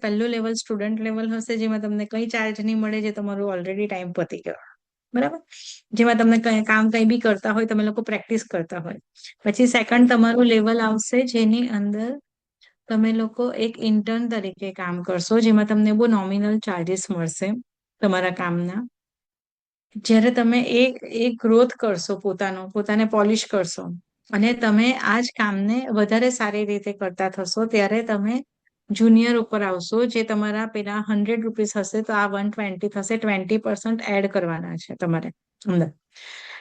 પહેલું level student level હશે, જેમાં તમને કઈ ચાર્જ નહીં મળે, જે તમારું ઓલરેડી ટાઈમ પતી ગયો, બરાબર, જેમાં તમને કામ કઈ બી કરતા હોય, તમે લોકો પ્રેક્ટિસ કરતા હોય. પછી સેકન્ડ તમારું લેવલ આવશે, જેની અંદર તમે લોકો એક ઇન્ટર્ન તરીકે કામ કરશો, જેમાં તમને બહુ નોમિનલ ચાર્જીસ મળશે તમારા કામના. જ્યારે તમે એ ગ્રોથ કરશો, પોતાને પોલિશ કરશો, અને તમે આ જ કામને વધારે સારી રીતે કરતા થશો, ત્યારે તમે જુનિયર ઉપર આવશો. જે તમારા પેલા 100 રૂપીસ હશે, તો આ 120 થશે. 20% એડ કરવાના છે તમારે અંદર.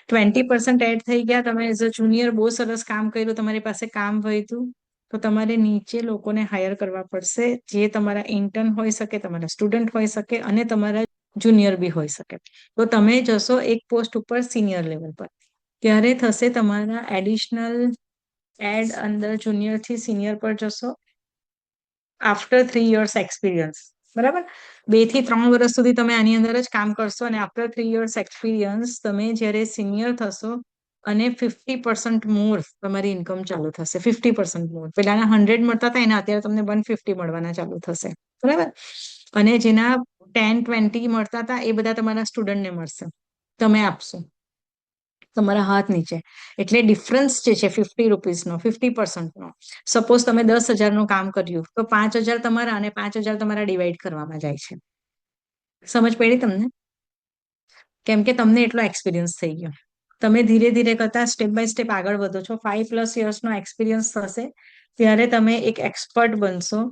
20% એડ થઈ ગયા. તમે એઝ અ જુનિયર બહુ સરસ કામ કર્યું, તમારી પાસે કામ વધ્યું, તો તમારે નીચે લોકોને હાયર કરવા પડશે, જે તમારા ઇન્ટર્ન હોઈ શકે, તમારા સ્ટુડન્ટ હોઈ શકે, અને તમારા જુનિયર બી હોઈ શકે. તો તમે જશો એક પોસ્ટ ઉપર સિનિયર લેવલ પર, ત્યારે થશે તમારા એડિશનલ એડ અંદર જુનિયર થી સિનિયર પર જશો આફ્ટર 3 years એક્સપિરિયન્સ, બરાબર. 2 થી 3 વર્ષ સુધી તમે આની અંદર જ કામ કરશો, અને આફ્ટર 3 years એક્સપિરિયન્સ તમે જ્યારે સિનિયર થશો, અને 50% મોર તમારી ઇન્કમ ચાલુ થશે. 50% મોર, પેલાના 100 મળતા હતા, એના અત્યારે તમને 150 મળવાના ચાલુ થશે, બરાબર. અને જેના 10-20 મળતા હતા, એ બધા તમારા સ્ટુડન્ટને મળશે, તમે આપશો તમારા હાથ નીચે. એટલે ડિફરન્સ જે છે 50 રૂપીસનો, 50%નો. સપોઝ તમે 10,000નું કામ કર્યું, તો 5,000 તમારા અને 5,000 તમારા ડિવાઈડ કરવામાં જાય છે. સમજ પડી તમને? કેમ કે તમને એટલો એક્સપિરિયન્સ થઈ ગયો. તમે ધીરે ધીરે કરતા સ્ટેપ બાય સ્ટેપ આગળ વધો છો. 5+ yearsનો એક્સપિરિયન્સ થશે, ત્યારે તમે એક એક્સપર્ટ બનશો,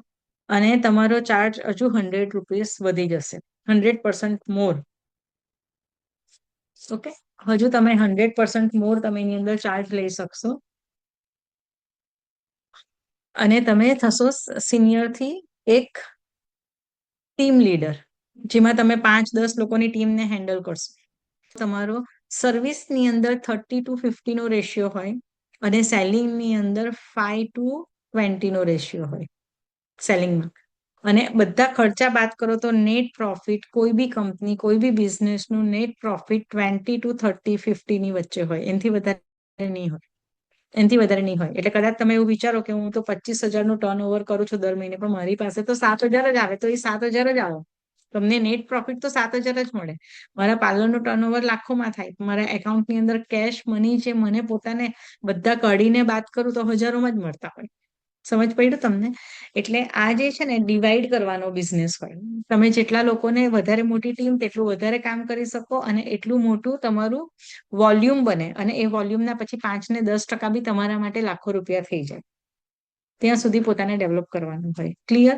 અને તમારો ચાર્જ હજુ 100 રૂપીસ વધી જશે. 100% મોર. ઓકે, હજુ તમે 100% મોર તમે એની અંદર ચાર્જ લઈ શકશો, અને તમે થશો સિનિયર થી એક ટીમ લીડર, જેમાં તમે 5-10 લોકોની ટીમને હેન્ડલ કરશો. તમારો સર્વિસની અંદર 30-50 નો રેશિયો હોય, અને સેલિંગની અંદર 5-20 નો રેશિયો હોય સેલિંગમાં. અને બધા ખર્ચા બાદ કરો તો નેટ પ્રોફિટ, કોઈ બી કંપની, કોઈ બી બિઝનેસનું નેટ પ્રોફિટ 20-30-50 ની વચ્ચે હોય, એનાથી વધારે નહીં હોય. એનાથી વધારે નહીં હોય. એટલે કદાચ તમે એવું વિચારો કે હું તો 25,000નું ટર્નઓવર કરું છું દર મહિને, પણ મારી પાસે તો 7,000 જ આવે, તો એ 7,000 જ આવે. તમને નેટ પ્રોફિટ તો 7,000 જ મળે. મારા પાર્લરનું ટર્નઓવર લાખોમાં થાય, મારા એકાઉન્ટની અંદર કેશ મની જે મને પોતાને બધા કાઢીને બાદ કરું તો હજારોમાં જ મળતા હોય. સમજ પડ્યું તમને? એટલે આ જે છે ને, ડિવાઈડ કરવાનો બિઝનેસ હોય. તમે જેટલા લોકોને વધારે મોટી ટીમ, તેટલું વધારે કામ કરી શકો, અને એટલું મોટું તમારું વોલ્યુમ બને, અને એ વોલ્યુમના પછી 5 ને 10% બી તમારા માટે લાખો રૂપિયા થઈ જાય. ત્યાં સુધી પોતાને ડેવલપ કરવાનું હોય. ક્લિયર?